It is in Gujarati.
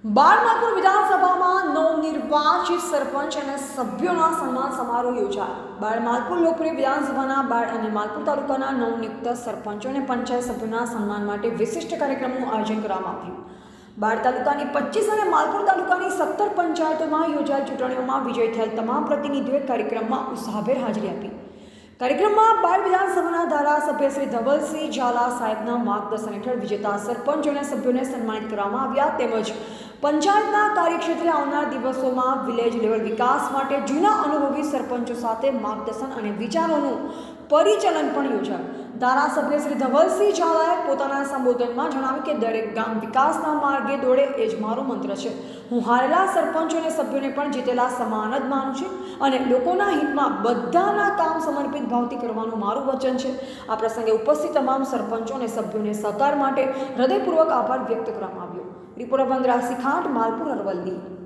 બાળમાલપુર વિધાનસભામાં નવનિર્વાચિત સરપંચ અને સભ્યોના સન્માન સમારોહ યોજાયો. બાળમાલપુર લોકપ્રિય વિધાનસભાના બાળ અને માલપુર તાલુકાના નવનિયુક્ત સરપંચો અને પંચાયત સભ્યોના સન્માન માટે વિશિષ્ટ કાર્યક્રમનું આયોજન કરવામાં આવ્યું. બાળ તાલુકાની 25 અને માલપુર તાલુકાની 17 પંચાયતોમાં યોજાયેલ ચૂંટણીઓમાં વિજય થયેલ તમામ પ્રતિનિધિઓએ કાર્યક્રમમાં ઉત્સાહભેર હાજરી આપી. કાર્યક્રમમાં બાળ વિધાનસભાના ધારાસભ્ય શ્રી ધવલસિંહ ઝાલા સાહેબના માર્ગદર્શન હેઠળ વિજેતા સરપંચો અને સભ્યોને સન્માનિત કરવામાં આવ્યા. તેમજ પંચાયતના કાર્યક્ષેત્રે આવનાર દિવસોમાં વિલેજ લેવલ વિકાસ માટે જૂના અનુભવી સરપંચો સાથે માર્ગદર્શન અને વિચારોનું પરિચલન પણ યોજાયું. ધારાસભ્ય શ્રી ધવલસિંહ ઝાલાએ પોતાના સંબોધનમાં જણાવ્યું કે દરેક ગામ વિકાસના માર્ગે દોડે એ જ મારો મંત્ર છે. હું હારેલા સરપંચો અને સભ્યોને પણ જીતેલા સમાન જ માનું છું અને લોકોના હિતમાં બધાના કામ સમર્પિત ભાવથી કરવાનું મારું વચન છે. આ પ્રસંગે ઉપસ્થિત તમામ સરપંચો અને સભ્યોને સહકાર માટે હૃદયપૂર્વક આભાર વ્યક્ત કરવામાં આવ્યો. રિપોર્ટર વંદરા શિખાંડ, માલપુર, અરવલ્લી.